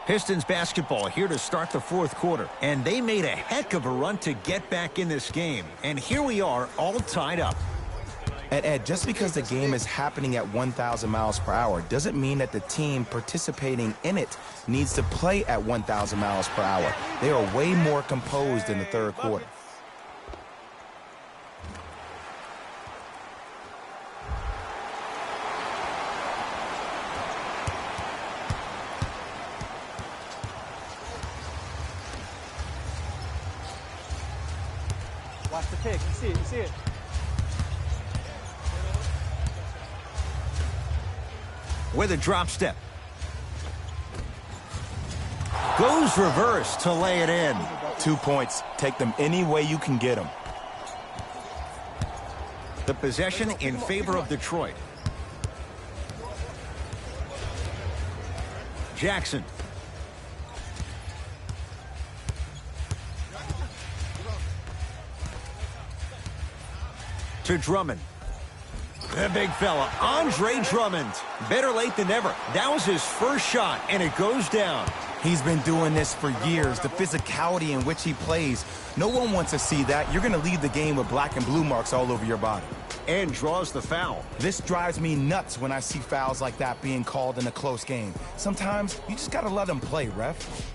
Pistons basketball here to start the fourth quarter, and they made a heck of a run to get back in this game. And here we are, all tied up. And Ed, just because the game is happening at 1,000 miles per hour doesn't mean that the team participating in it needs to play at 1,000 miles per hour. They are way more composed in the third quarter. Watch the pick. You see it. You see it. With a drop step. Goes reverse to lay it in. 2 points. Take them any way you can get them. The possession in favor of Detroit. Jackson. To Drummond. The big fella, Andre Drummond. Better late than never. That was his first shot, and it goes down. He's been doing this for years. The physicality in which he plays, no one wants to see that. You're going to leave the game with black and blue marks all over your body. And draws the foul. This drives me nuts when I see fouls like that being called in a close game. Sometimes you just got to let them play, ref.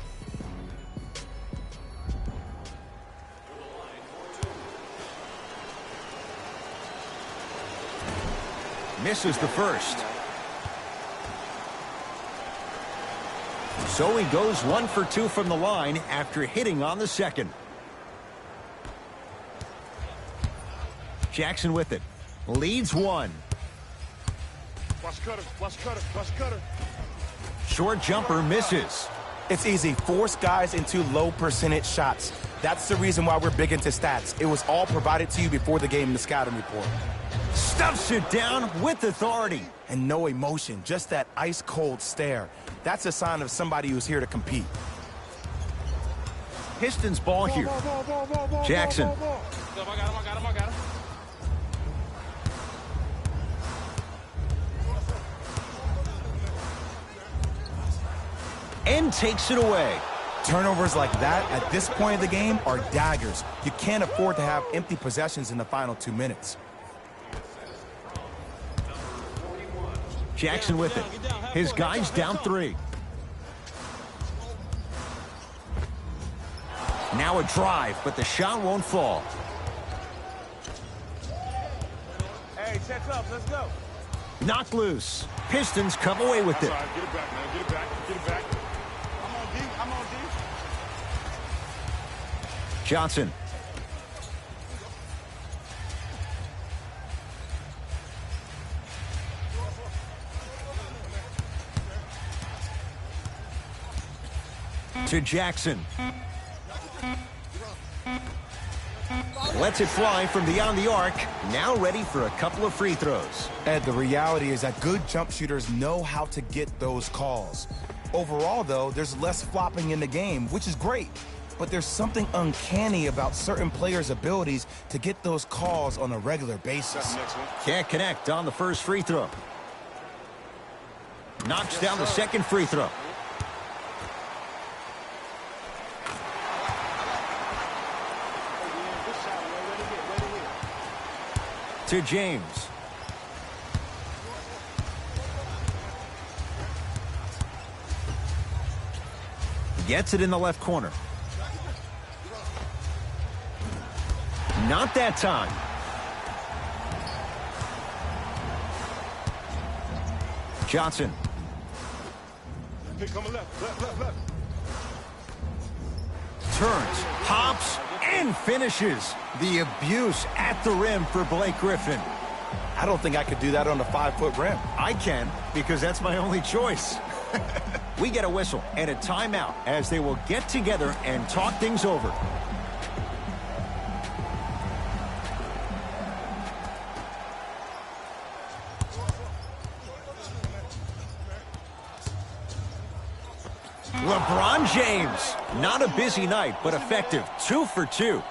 Misses the first. So he goes 1 for 2 from the line after hitting on the second. Jackson with it. Leads one. Watch cutter, watch cutter, watch cutter. Short jumper misses. It's easy. Force guys into low percentage shots. That's the reason why we're big into stats. It was all provided to you before the game in the scouting report. Stuffs it down with authority. And no emotion, just that ice-cold stare. That's a sign of somebody who's here to compete. Pistons ball here. Jackson. I got him. And takes it away. Turnovers like that at this point of the game are daggers. You can't afford to have empty possessions in the final 2 minutes. Jackson with it. His guy's down 3. Now a drive, but the shot won't fall. Hey, check up. Let's go. Knocked loose. Pistons come away with it. Get it back, man. Get it back. Get it back. I'm on D. Johnson. To Jackson. Lets it fly from beyond the arc. Now ready for a couple of free throws. Ed, the reality is that good jump shooters know how to get those calls. Overall, though, there's less flopping in the game, which is great. But there's something uncanny about certain players' abilities to get those calls on a regular basis. Can't connect on the first free throw. Knocks down the second free throw. To James. Gets it in the left corner. Not that time. Johnson. Coming left. Turns, hops, and finishes. The abuse at the rim for Blake Griffin. I don't think I could do that on a 5-foot rim. I can, because that's my only choice. We get a whistle and a timeout as they will get together and talk things over. LeBron James, not a busy night, but effective. 2 for 2.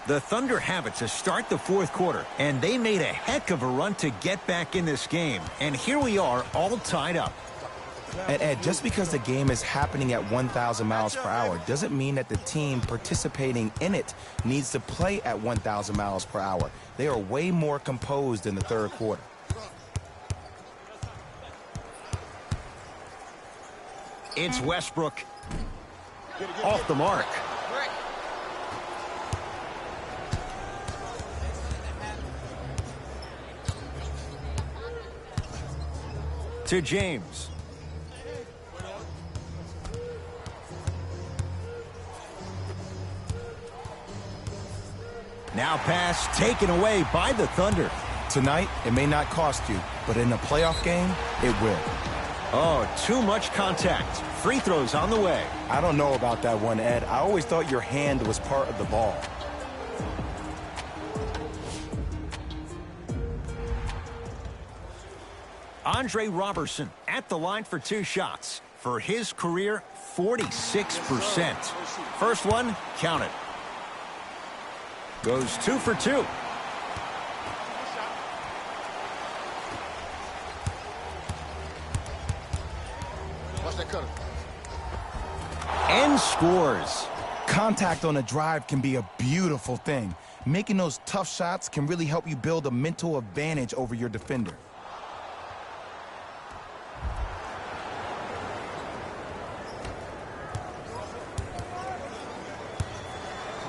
The Thunder have it to start the fourth quarter, and they made a heck of a run to get back in this game. And here we are, all tied up. And Ed, just because the game is happening at 1,000 miles per hour doesn't mean that the team participating in it needs to play at 1,000 miles per hour. They are way more composed in the third quarter. It's Westbrook. Off the mark. To James. Now pass taken away by the Thunder. Tonight, it may not cost you, but in a playoff game, it will. Oh, too much contact. Free throws on the way. I don't know about that one, Ed. I always thought your hand was part of the ball. Andre Robertson at the line for 2 shots. For his career, 46%. First one, count it. Goes 2 for 2. Watch that cutter. And scores. Contact on a drive can be a beautiful thing. Making those tough shots can really help you build a mental advantage over your defender.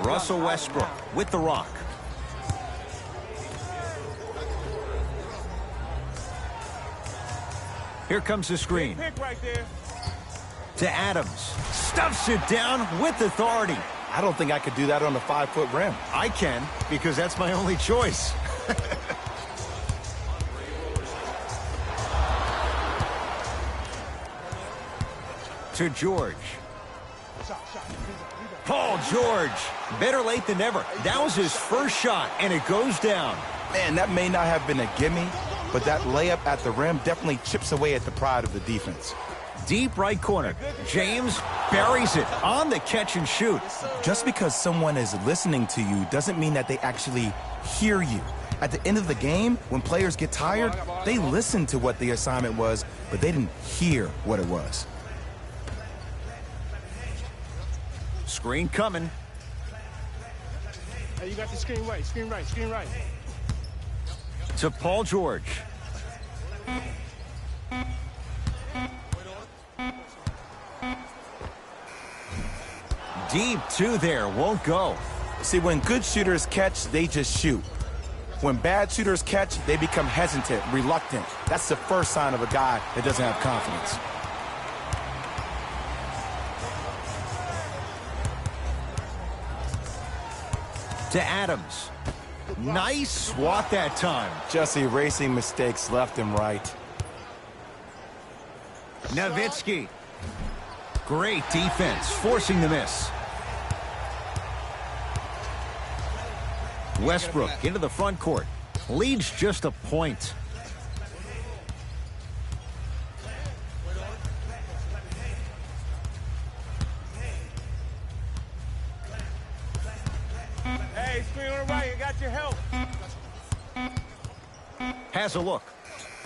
Russell Westbrook with the rock. Here comes the screen. Pick right there. To Adams. Stuffs it down with authority. I don't think I could do that on a 5-foot rim. I can, because that's my only choice. To George. Paul George. Better late than never. That was his first shot, and it goes down. Man, that may not have been a gimme, but that layup at the rim definitely chips away at the pride of the defense. Deep right corner. James buries it on the catch and shoot. Just because someone is listening to you doesn't mean that they actually hear you. At the end of the game, when players get tired, they listen to what the assignment was, but they didn't hear what it was. Screen coming. Hey, you got the screen right, screen right, screen right. To Paul George. Deep 2 there, won't go. See, when good shooters catch, they just shoot. When bad shooters catch, they become hesitant, reluctant. That's the first sign of a guy that doesn't have confidence. To Adams. Nice swat that time. Just erasing mistakes left and right. Nowitzki. Great defense, forcing the miss. Westbrook into the front court. Leads just a point. Hey, screen on the right, you got your help. Has a look.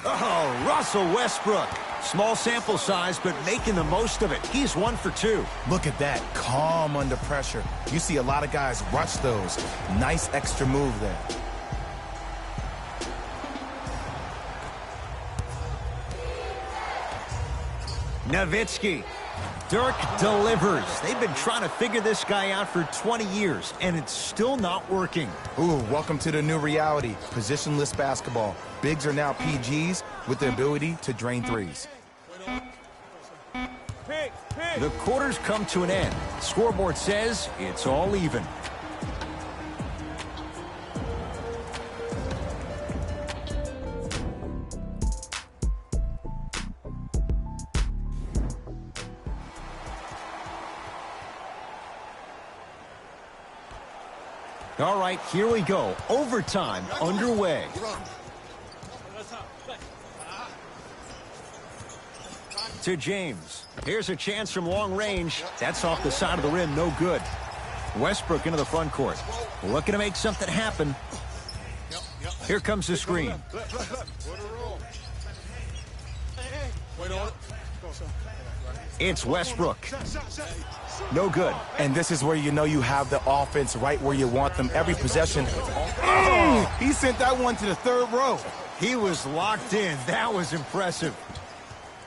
Oh, Russell Westbrook. Small sample size, but making the most of it. He's 1 for 2. Look at that, calm under pressure. You see a lot of guys rush those. Nice extra move there. Nowitzki. Dirk delivers. They've been trying to figure this guy out for 20 years, and it's still not working. Ooh, welcome to the new reality. Positionless basketball. Bigs are now PGs with the ability to drain threes. Pick, pick. The quarters come to an end. Scoreboard says it's all even. All right, here we go. Overtime underway. To James. Here's a chance from long range. That's off the side of the rim, no good. Westbrook into the front court. Looking to make something happen. Here comes the screen. It's Westbrook. No good. And this is where you know you have the offense right where you want them every possession. Oh, he sent that one to the third row. He was locked in. That was impressive.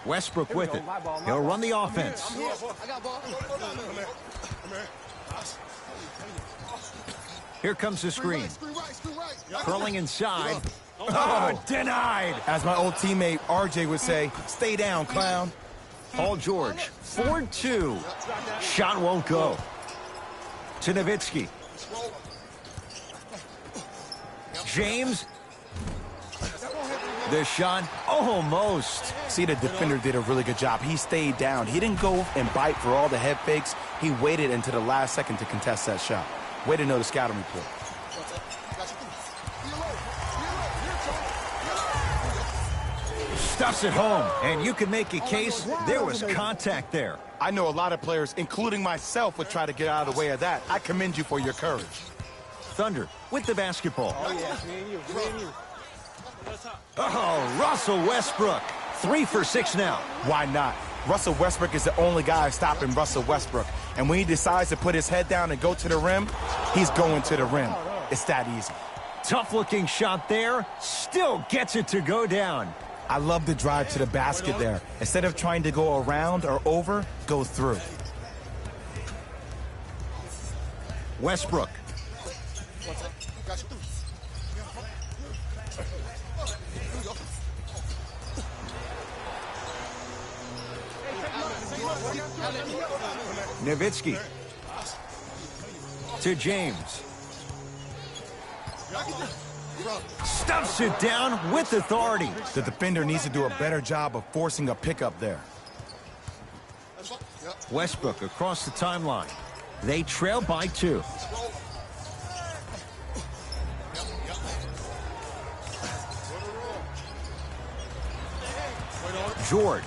Westbrook with it. He'll run the offense. Here comes the screen. Curling inside. Oh, denied. As my old teammate RJ would say, stay down, clown. Paul George, 4-2. Shot won't go. To Nowitzki. James. The shot, almost. See, the defender did a really good job. He stayed down. He didn't go and bite for all the head fakes. He waited until the last second to contest that shot. Way to know the scouting report. Stuffs it home, and you can make a case there was contact there. I know a lot of players, including myself, would try to get out of the way of that. I commend you for your courage. Thunder with the basketball. Oh, yeah. Me and you. Oh, Russell Westbrook. 3 for 6 now. Why not? Russell Westbrook is the only guy stopping Russell Westbrook. And when he decides to put his head down and go to the rim, he's going to the rim. It's that easy. Tough-looking shot there. Still gets it to go down. I love the drive to the basket there. Instead of trying to go around or over, go through. Westbrook. Nowitzki. To James. Stuffs it down with authority. The defender needs to do a better job of forcing a pickup there. Westbrook across the timeline. They trail by 2. George.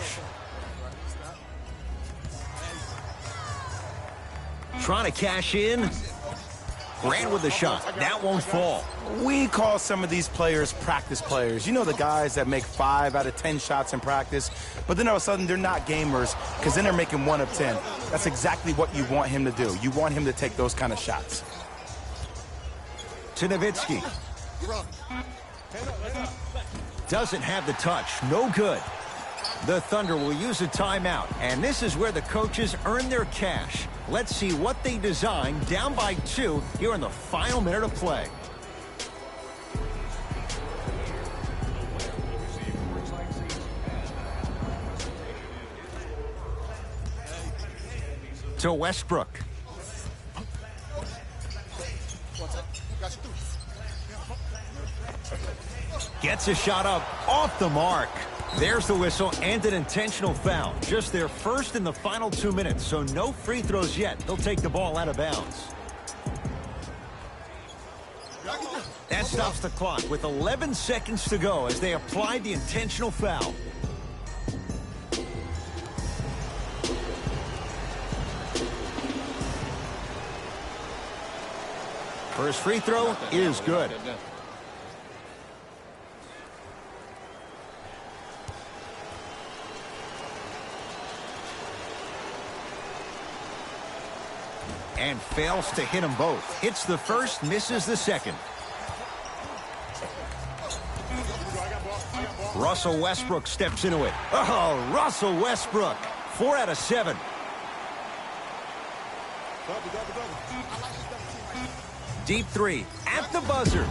Trying to cash in. Grant with the shot. That won't fall. We call some of these players practice players. You know, the guys that make 5 out of 10 shots in practice, but then all of a sudden they're not gamers because then they're making 1 of 10. That's exactly what you want him to do. You want him to take those kind of shots. To Nowitzki. Doesn't have the touch. No good. The Thunder will use a timeout, and this is where the coaches earn their cash. Let's see what they design down by 2 here in the final minute of play. To Westbrook. Gets a shot up off the mark. There's the whistle and an intentional foul. Just their first in the final 2 minutes, so no free throws yet. They'll take the ball out of bounds. That stops the clock with 11 seconds to go as they apply the intentional foul. First free throw is good. And fails to hit them both. Hits the first, misses the second. Russell Westbrook steps into it. Oh, Russell Westbrook. 4 out of 7. Deep 3 at the buzzer.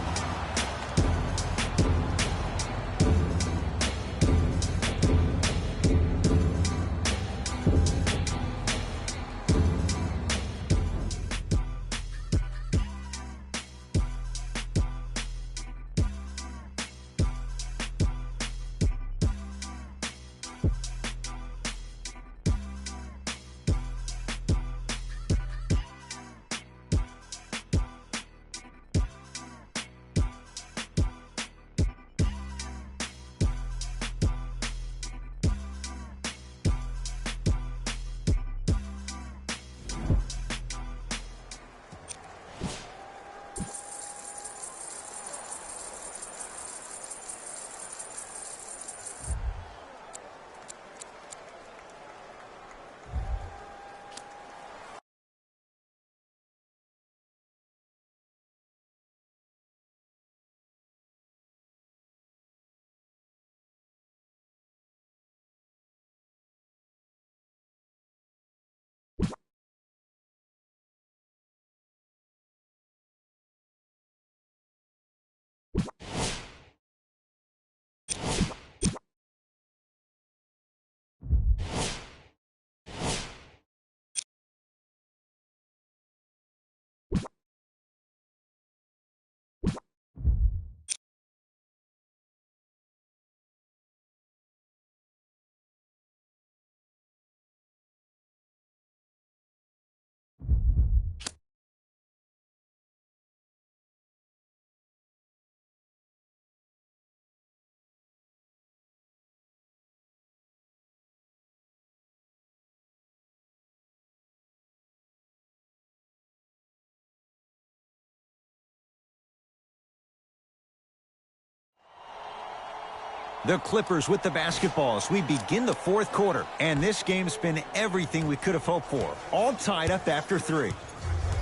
The Clippers with the basketball as we begin the fourth quarter. And this game's been everything we could have hoped for. All tied up after 3.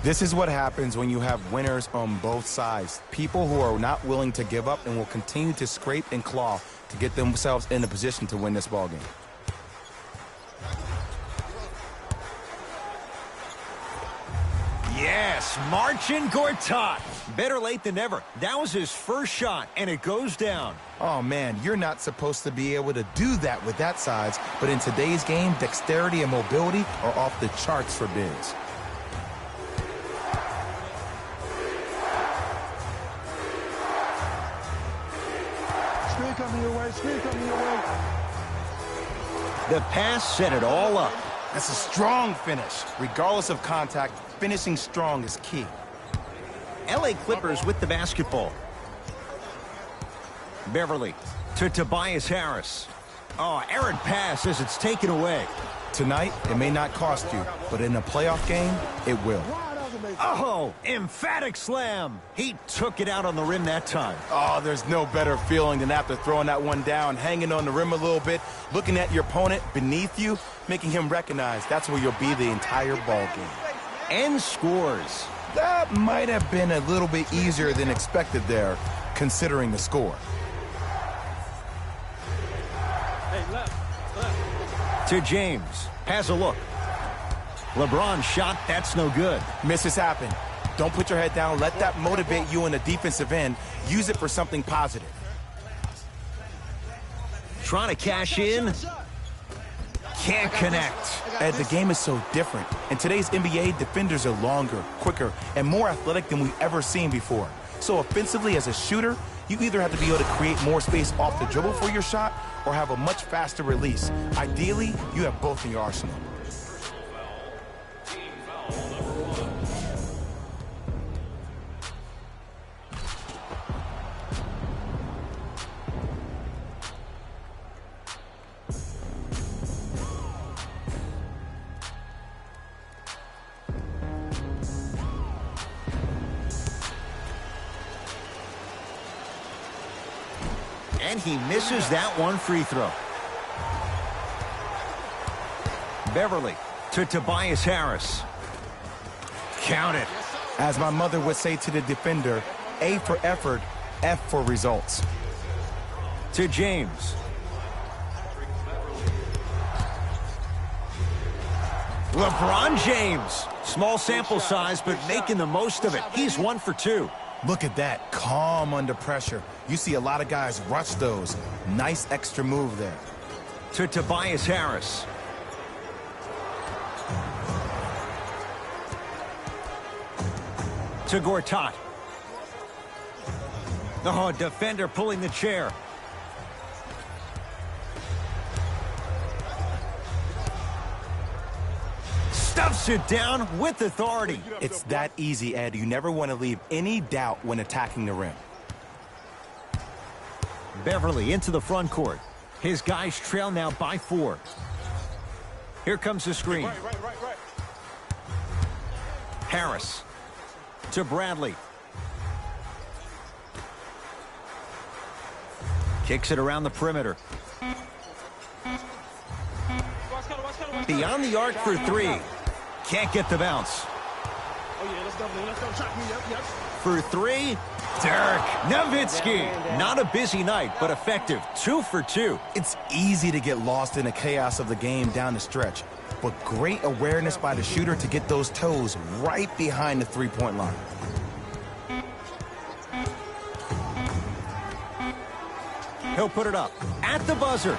This is what happens when you have winners on both sides. People who are not willing to give up and will continue to scrape and claw to get themselves in a position to win this ballgame. Yes, Marcin Gortat. Better late than never. That was his first shot, and it goes down. Oh, man, you're not supposed to be able to do that with that size, but in today's game, dexterity and mobility are off the charts for Biz. Screen coming your way. Screen coming your way. The pass set it all up. That's a strong finish. Regardless of contact, finishing strong is key. LA Clippers with the basketball. Beverly to Tobias Harris. Oh, errant pass as it's taken away. Tonight, it may not cost you, but in a playoff game, it will. Oh, emphatic slam. He took it out on the rim that time. Oh, there's no better feeling than after throwing that one down, hanging on the rim a little bit, looking at your opponent beneath you, making him recognize that's where you'll be the entire ball game. And scores. That might have been a little bit easier than expected there, considering the score. Hey, left. To James. Has a look. LeBron's shot, that's no good. Misses happen. Don't put your head down. Let that motivate you in the defensive end. Use it for something positive. Trying to cash in. Can't connect. And the game is so different. In today's NBA, defenders are longer, quicker, and more athletic than we've ever seen before. So offensively, as a shooter, you either have to be able to create more space off the dribble for your shot or have a much faster release. Ideally, you have both in your arsenal. And he misses that one free throw. Beverly to Tobias Harris. Count it. As my mother would say to the defender, A for effort, F for results. To James. LeBron James. Small sample size, but making the most of it. He's 1 for 2. Look at that, calm under pressure. You see a lot of guys rush those. Nice extra move there. To Tobias Harris. To Gortat. Oh, defender pulling the chair. Stuffs it down with authority. It's that easy, Ed. You never want to leave any doubt when attacking the rim. Beverly into the front court. His guys trail now by 4. Here comes the screen. Right. Harris to Bradley. Kicks it around the perimeter. Beyond the arc for 3. Can't get the bounce. Oh, yeah, let's go. Track me. Yep. For 3, Dirk Nowitzki. Not a busy night, but effective. 2 for 2. It's easy to get lost in the chaos of the game down the stretch, but great awareness by the shooter to get those toes right behind the three-point line. He'll put it up at the buzzer.